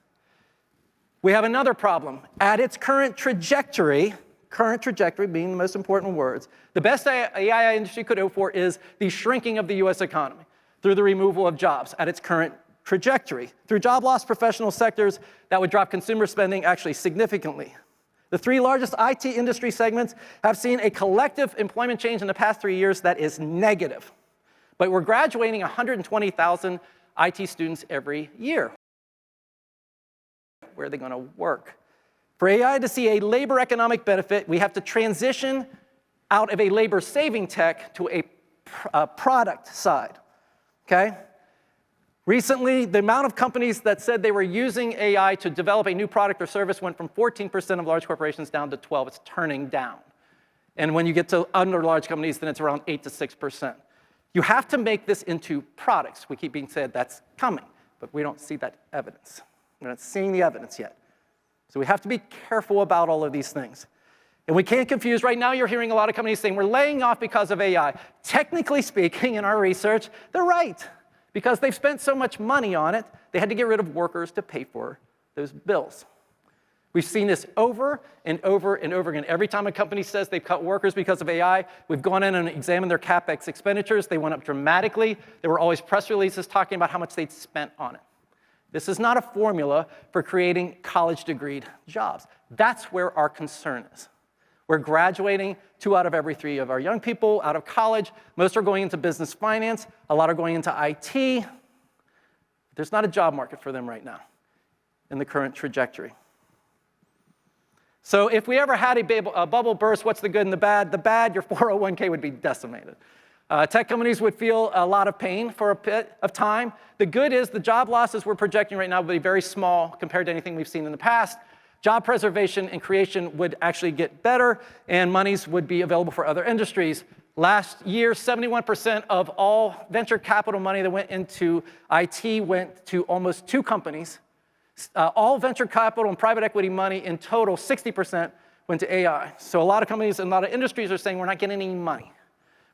Speaker 2: We have another problem. At its current trajectory being the most important words, the best AI industry could hope for is the shrinking of the US economy through the removal of jobs at its current trajectory. Through job loss professional sectors, that would drop consumer spending actually significantly. The 3 largest IT industry segments have seen a collective employment change in the past 3 years that is negative. But we're graduating 120,000 IT students every year. Where are they going to work? For AI to see a labor economic benefit, we have to transition out of a labor-saving tech to a product side, okay? Recently, the amount of companies that said they were using AI to develop a new product or service went from 14% of large corporations down to 12%. It's turning down. And when you get to under large companies, then it's around 8 to 6%. You have to make this into products. We keep being said that's coming, but we don't see that evidence. We're not seeing the evidence yet. So we have to be careful about all of these things. And we can't confuse. Right now, you're hearing a lot of companies saying we're laying off because of AI. Technically speaking, in our research, they're right. Because they've spent so much money on it, they had to get rid of workers to pay for those bills. We've seen this over and over and over again. Every time a company says they've cut workers because of AI, we've gone in and examined their CapEx expenditures. They went up dramatically. There were always press releases talking about how much they'd spent on it. This is not a formula for creating college-degreed jobs. That's where our concern is. We're graduating 2 out of every 3 of our young people out of college. Most are going into business finance. A lot are going into IT. There's not a job market for them right now in the current trajectory. So if we ever had a bubble burst, what's the good and the bad? The bad, your 401k would be decimated. Tech companies would feel a lot of pain for a bit of time. The good is the job losses we're projecting right now will be very small compared to anything we've seen in the past. Job preservation and creation would actually get better, and monies would be available for other industries. Last year, 71% of all venture capital money that went into IT went to almost 2 companies. All venture capital and private equity money in total, 60% went to AI. So a lot of companies and a lot of industries are saying we're not getting any money.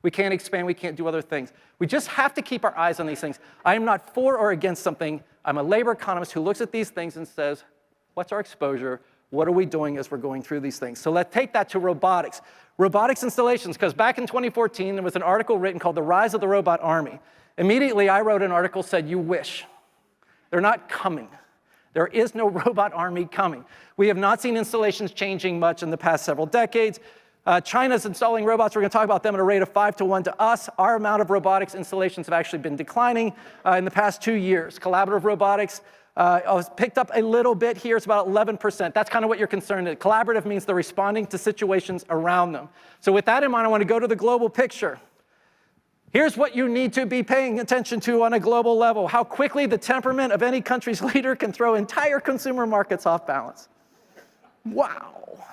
Speaker 2: We can't expand, we can't do other things. We just have to keep our eyes on these things. I am not for or against something. I'm a labor economist who looks at these things and says, what's our exposure? What are we doing as we're going through these things? So let's take that to robotics. Robotics installations, because back in 2014, there was an article written called The Rise of the Robot Army. Immediately, I wrote an article said, you wish. They're not coming. There is no robot army coming. We have not seen installations changing much in the past several decades. China's installing robots. We're going to talk about them at a rate of 5 to 1 to us. Our amount of robotics installations have actually been declining in the past 2 years. Collaborative robotics picked up a little bit here. It's about 11%. That's kind of what you're concerned with. Collaborative means they're responding to situations around them. So with that in mind, I want to go to the global picture. Here's what you need to be paying attention to on a global level: how quickly the temperament of any country's leader can throw entire consumer markets off balance. Wow.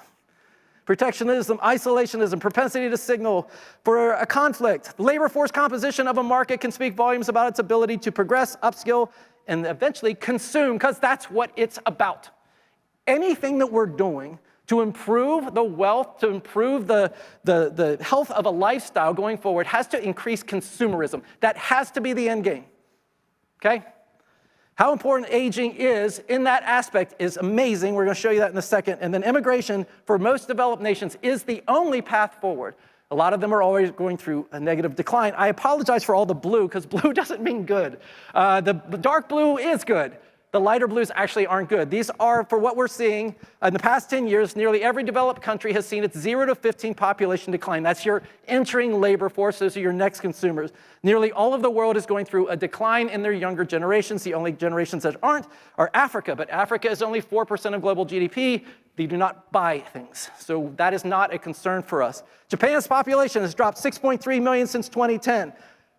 Speaker 2: Protectionism, isolationism, propensity to signal for a conflict. The labor force composition of a market can speak volumes about its ability to progress, upskill, and eventually consume, because that's what it's about. Anything that we're doing to improve the wealth, to improve the health of a lifestyle going forward has to increase consumerism. That has to be the end game, okay? How important aging is in that aspect is amazing. We're going to show you that in a second. And then immigration for most developed nations is the only path forward. A lot of them are always going through a negative decline. I apologize for all the blue, because blue doesn't mean good. The dark blue is good. The lighter blues actually aren't good. These are, for what we're seeing, in the past 10 years, nearly every developed country has seen its 0 to 15 population decline. That's your entering labor force. Those are your next consumers. Nearly all of the world is going through a decline in their younger generations. The only generations that aren't are Africa, but Africa is only 4% of global GDP. They do not buy things, so that is not a concern for us. Japan's population has dropped 6.3 million since 2010.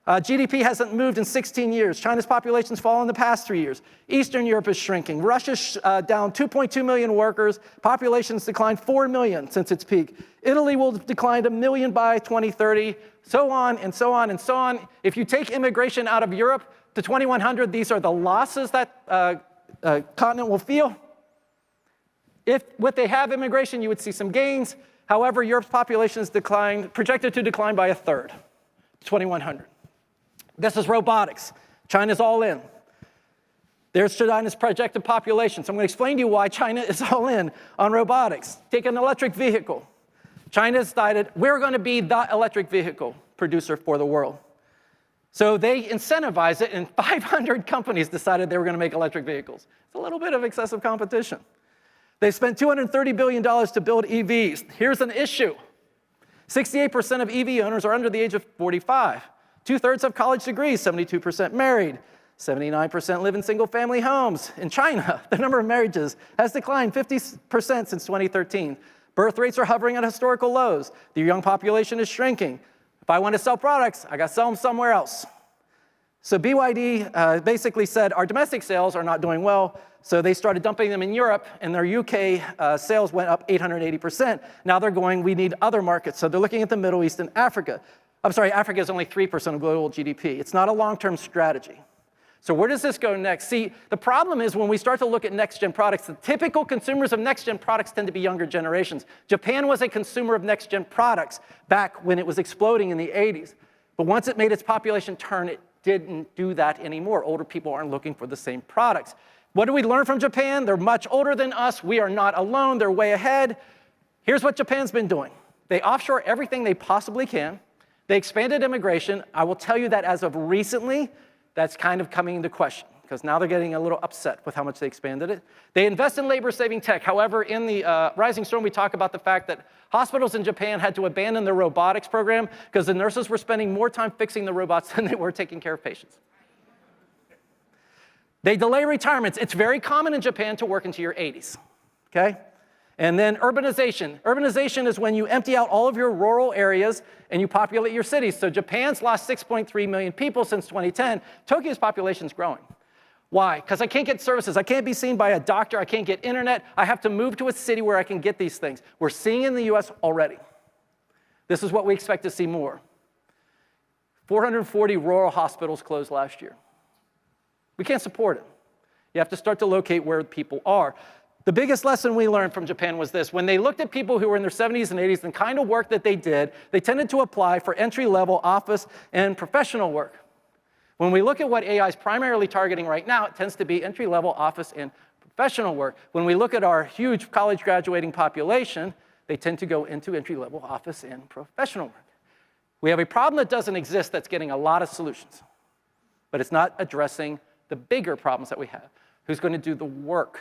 Speaker 2: GDP hasn't moved in 16 years. China's population's fallen in the past 3 years. Eastern Europe is shrinking. Russia's down 2.2 million workers. Population's declined 4 million since its peak. Italy will decline 1 million by 2030, so on and so on and so on. If you take immigration out of Europe to 2100, these are the losses that continent will feel. If they have immigration, you would see some gains. However, Europe's population is projected to decline by 1/3, 2100. This is robotics. China's all in. There's China's projected population. So I'm going to explain to you why China is all in on robotics. Take an electric vehicle. China has decided we're going to be the electric vehicle producer for the world. So they incentivize it, and 500 companies decided they were going to make electric vehicles. It's a little bit of excessive competition. They spent $230 billion to build EVs. Here's an issue. 68% of EV owners are under the age of 45. 2/3 have college degrees, 72% married, 79% live in single-family homes. In China, the number of marriages has declined 50% since 2013. Birth rates are hovering at historical lows. The young population is shrinking. If I want to sell products, I got to sell them somewhere else. So BYD basically said, our domestic sales are not doing well, so they started dumping them in Europe, and their UK sales went up 880%. Now they're going, we need other markets. So they're looking at the Middle East and Africa. I'm sorry, Africa is only 3% of global GDP. It's not a long-term strategy. So where does this go next? See, the problem is when we start to look at next-gen products, the typical consumers of next-gen products tend to be younger generations. Japan was a consumer of next-gen products back when it was exploding in the 80s. But once it made its population turn, it didn't do that anymore. Older people aren't looking for the same products. What do we learn from Japan? They're much older than us. We are not alone. They're way ahead. Here's what Japan's been doing. They offshore everything they possibly can. They expanded immigration. I will tell you that as of recently, that's kind of coming into question, because now they're getting a little upset with how much they expanded it. They invest in labor-saving tech. However, in the Rising Storm, we talk about the fact that hospitals in Japan had to abandon their robotics program because the nurses were spending more time fixing the robots than they were taking care of patients. They delay retirements. It's very common in Japan to work into your 80s, okay? And then urbanization. Urbanization is when you empty out all of your rural areas and you populate your cities. So Japan's lost 6.3 million people since 2010. Tokyo's population is growing. Why? Because I can't get services. I can't be seen by a doctor. I can't get internet. I have to move to a city where I can get these things. We're seeing in the US already. This is what we expect to see more. 440 rural hospitals closed last year. We can't support it. You have to start to locate where people are. The biggest lesson we learned from Japan was this. When they looked at people who were in their 70s and 80s and the kind of work that they did, they tended to apply for entry-level office and professional work. When we look at what AI is primarily targeting right now, it tends to be entry-level office and professional work. When we look at our huge college graduating population, they tend to go into entry-level office and professional work. We have a problem that doesn't exist that's getting a lot of solutions, but it's not addressing the bigger problems that we have. Who's going to do the work?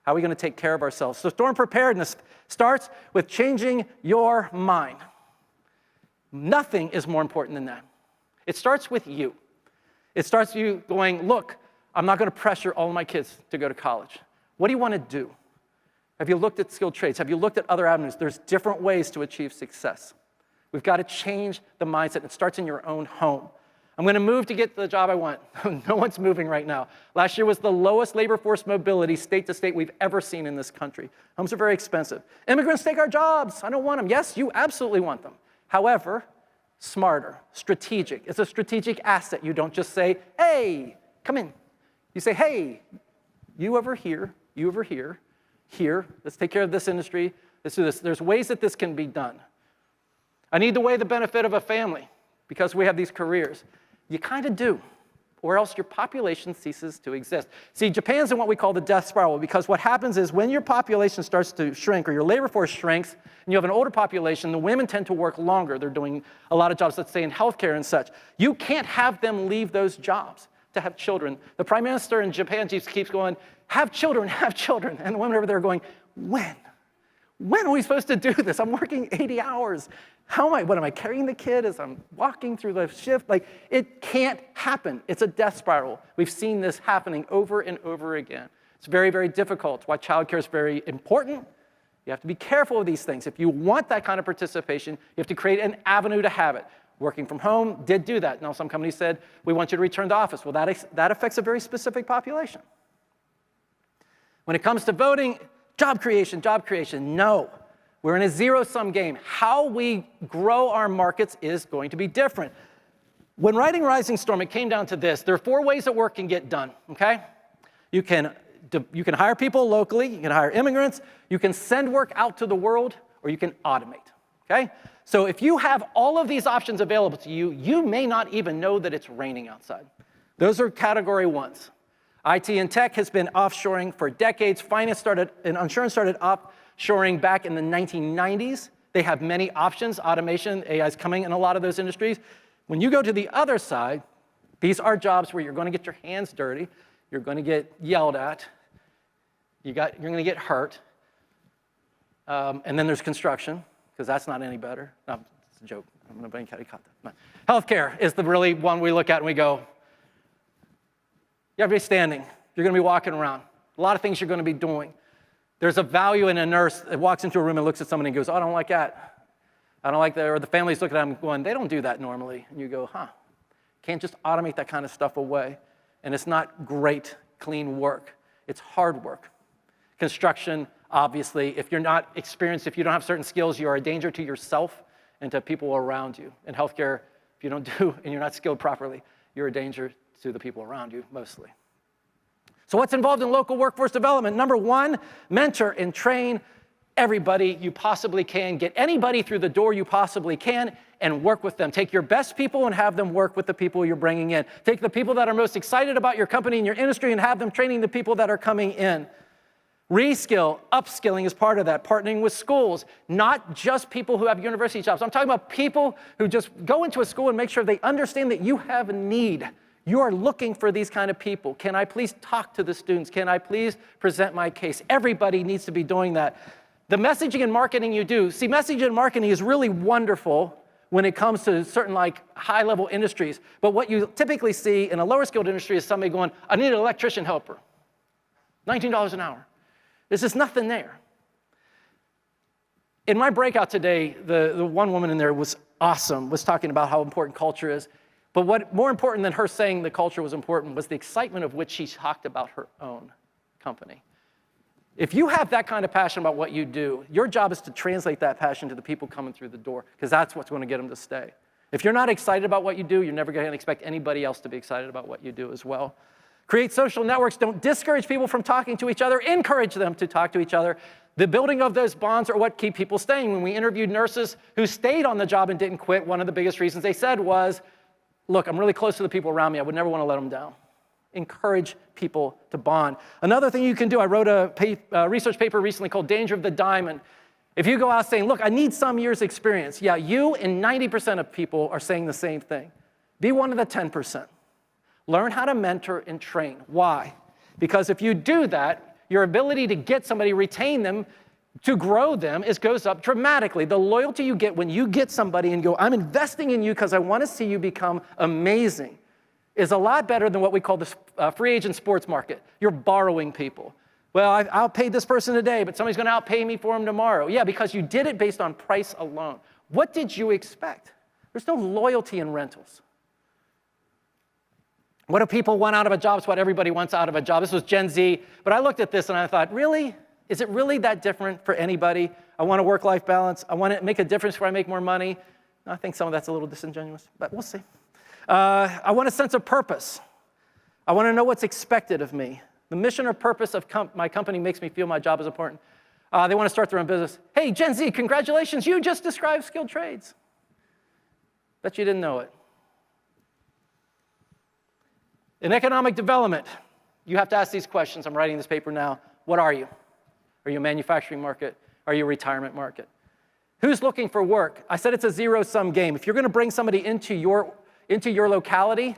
Speaker 2: How are we going to take care of ourselves? So storm preparedness starts with changing your mind. Nothing is more important than that. It starts with you. It starts with you going, look, I'm not going to pressure all of my kids to go to college. What do you want to do? Have you looked at skilled trades? Have you looked at other avenues? There's different ways to achieve success. We've got to change the mindset. It starts in your own home. I'm going to move to get the job I want. No one's moving right now. Last year was the lowest labor force mobility state to state we've ever seen in this country. Homes are very expensive. Immigrants take our jobs. I don't want them. Yes, you absolutely want them. However, smarter, strategic. It's a strategic asset. You don't just say, hey, come in. You say, hey, you over here, here, let's take care of this industry, let's do this. There's ways that this can be done. I need to weigh the benefit of a family because we have these careers. You kind of do, or else your population ceases to exist. See, Japan's in what we call the death spiral, because what happens is when your population starts to shrink, or your labor force shrinks, and you have an older population, the women tend to work longer. They're doing a lot of jobs, let's say in healthcare and such. You can't have them leave those jobs to have children. The prime minister in Japan just keeps going, have children, and the women over there are going, when? When are we supposed to do this? I'm working 80 hours. What am I carrying the kid as I'm walking through the shift? Like, it can't happen. It's a death spiral. We've seen this happening over and over again. It's very, very difficult. Why childcare is very important. You have to be careful of these things. If you want that kind of participation, you have to create an avenue to have it. Working from home did do that. Now, some companies said, we want you to return to office. Well, that affects a very specific population. When it comes to voting, job creation, no. We're in a zero-sum game. How we grow our markets is going to be different. When writing Rising Storm, it came down to this. There are 4 ways that work can get done, okay? You can hire people locally, you can hire immigrants, you can send work out to the world, or you can automate, okay? So if you have all of these options available to you, you may not even know that it's raining outside. Those are category 1s. IT and tech has been offshoring for decades. Finance and insurance started offshoring back in the 1990s. They have many options. Automation, AI is coming in a lot of those industries. When you go to the other side, these are jobs where you're going to get your hands dirty. You're going to get yelled at. You're going to get hurt. And then there's construction, because that's not any better. No, it's a joke. I'm going to bring Caddy Kata. No. Healthcare is the really one we look at and we go, you have to be standing. You're going to be walking around. A lot of things you're going to be doing. There's a value in a nurse that walks into a room and looks at someone and goes, oh, I don't like that. I don't like that. Or the family's looking at them going, they don't do that normally. And you go, can't just automate that kind of stuff away. And it's not great, clean work. It's hard work. Construction, obviously, if you're not experienced, if you don't have certain skills, you are a danger to yourself and to people around you. In healthcare, if you don't do and you're not skilled properly, you're a danger to the people around you, mostly. So what's involved in local workforce development? Number 1, mentor and train everybody you possibly can, get anybody through the door you possibly can, and work with them. Take your best people and have them work with the people you're bringing in. Take the people that are most excited about your company and your industry and have them training the people that are coming in. Reskill, upskilling is part of that, partnering with schools, not just people who have university jobs. I'm talking about people who just go into a school and make sure they understand that you have a need. You are looking for these kind of people. Can I please talk to the students? Can I please present my case? Everybody needs to be doing that. The messaging and marketing you do, see, messaging and marketing is really wonderful when it comes to certain high-level industries. But what you typically see in a lower-skilled industry is somebody going, I need an electrician helper, $19 an hour. There's just nothing there. In my breakout today, the one woman in there was awesome, was talking about how important culture is. But what more important than her saying the culture was important was the excitement of which she talked about her own company. If you have that kind of passion about what you do, your job is to translate that passion to the people coming through the door, because that's what's going to get them to stay. If you're not excited about what you do, you're never going to expect anybody else to be excited about what you do as well. Create social networks. Don't discourage people from talking to each other. Encourage them to talk to each other. The building of those bonds are what keep people staying. When we interviewed nurses who stayed on the job and didn't quit, one of the biggest reasons they said was, look, I'm really close to the people around me. I would never want to let them down. Encourage people to bond. Another thing you can do, I wrote a research paper recently called Danger of the Diamond. If you go out saying, look, I need some years experience, yeah, you and 90% of people are saying the same thing. Be one of the 10%. Learn how to mentor and train. Why? Because if you do that, your ability to get somebody, retain them, to grow them goes up dramatically. The loyalty you get when you get somebody and go, I'm investing in you because I want to see you become amazing, is a lot better than what we call the free agent sports market. You're borrowing people. Well, I outpaid this person today, but somebody's going to outpay me for him tomorrow. Yeah, because you did it based on price alone. What did you expect? There's no loyalty in rentals. What if people want out of a job? It's what everybody wants out of a job. This was Gen Z, but I looked at this and I thought, really? Is it really that different for anybody? I want a work-life balance. I want to make a difference where I make more money. I think some of that's a little disingenuous, but we'll see. I want a sense of purpose. I want to know what's expected of me. The mission or purpose of my company makes me feel my job is important. They want to start their own business. Hey, Gen Z, congratulations, you just described skilled trades. Bet you didn't know it. In economic development, you have to ask these questions. I'm writing this paper now. What are you? Are you a manufacturing market? Are you a retirement market? Who's looking for work? I said it's a zero-sum game. If you're going to bring somebody into your locality,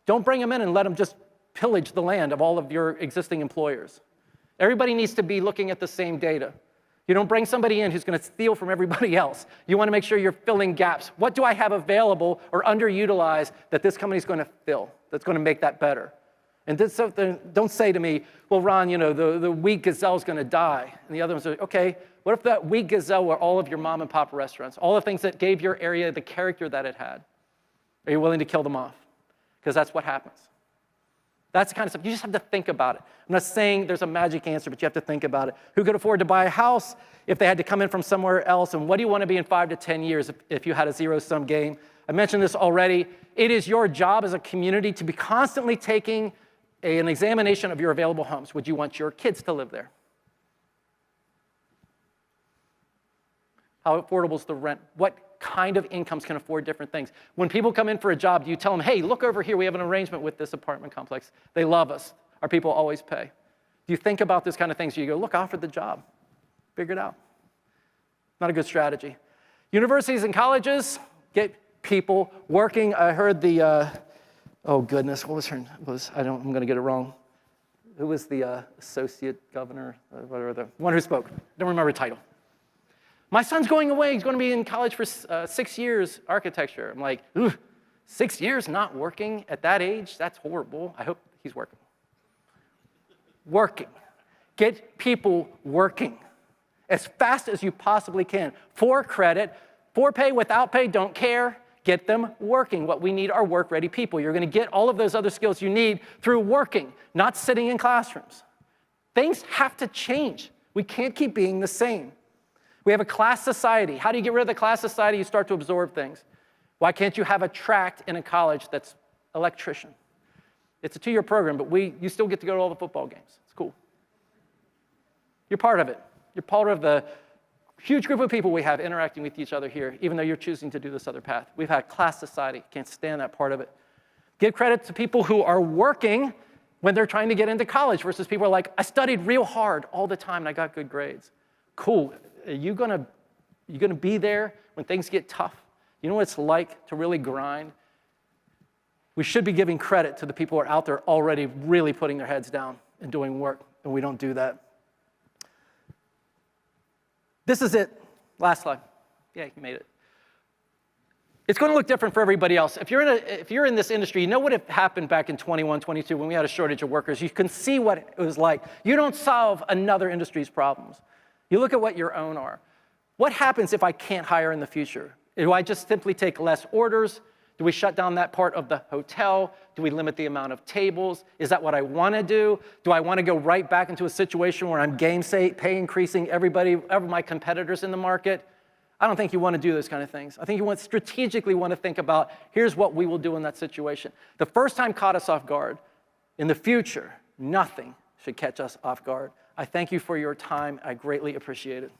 Speaker 2: don't bring them in and let them just pillage the land of all of your existing employers. Everybody needs to be looking at the same data. You don't bring somebody in who's going to steal from everybody else. You want to make sure you're filling gaps. What do I have available or underutilized that this company's going to fill, that's going to make that better? And don't say to me, well, Ron, you know, the wheat gazelle's going to die. And the other ones are, okay, what if that wheat gazelle were all of your mom and pop restaurants, all the things that gave your area the character that it had? Are you willing to kill them off? Because that's what happens. That's the kind of stuff. You just have to think about it. I'm not saying there's a magic answer, but you have to think about it. Who could afford to buy a house if they had to come in from somewhere else? And what do you want to be in 5 to 10 years if you had a zero-sum game? I mentioned this already. It is your job as a community to be constantly taking an examination of your available homes. Would you want your kids to live there? How affordable is the rent? What kind of incomes can afford different things? When people come in for a job, do you tell them, hey, look over here, we have an arrangement with this apartment complex. They love us. Our people always pay. Do you think about this kind of things? You go, look, I offered the job. Figure it out. Not a good strategy. Universities and colleges, get people working. I heard the, oh goodness, what was her, I'm going to get it wrong. Who was the associate governor, whatever, the one who spoke? Don't remember the title. My son's going away. He's going to be in college for 6 years, architecture. I'm like, 6 years not working at that age? That's horrible. I hope he's working. Working. Get people working as fast as you possibly can. For credit, for pay, without pay, don't care. Get them working. What we need are work-ready people. You're going to get all of those other skills you need through working, not sitting in classrooms. Things have to change. We can't keep being the same. We have a class society. How do you get rid of the class society? You start to absorb things. Why can't you have a tract in a college that's electrician? It's a 2-year program, but you still get to go to all the football games. It's cool. You're part of it. You're part of the huge group of people we have interacting with each other here, even though you're choosing to do this other path. We've had class society. Can't stand that part of it. Give credit to people who are working when they're trying to get into college versus people who are like, I studied real hard all the time and I got good grades. Cool. Are you gonna be there when things get tough? You know what it's like to really grind? We should be giving credit to the people who are out there already really putting their heads down and doing work, and we don't do that. This is it. Last slide. Yeah, you made it. It's going to look different for everybody else. If you're in this industry, you know what happened back in 21, 22 when we had a shortage of workers. You can see what it was like. You don't solve another industry's problems. You look at what your own are. What happens if I can't hire in the future? Do I just simply take less orders? Do we shut down that part of the hotel? Do we limit the amount of tables? Is that what I want to do? Do I want to go right back into a situation where I'm pay increasing every my competitors in the market? I don't think you want to do those kind of things. I think you strategically want to think about, here's what we will do in that situation. The first time caught us off guard. In the future, nothing should catch us off guard. I thank you for your time. I greatly appreciate it.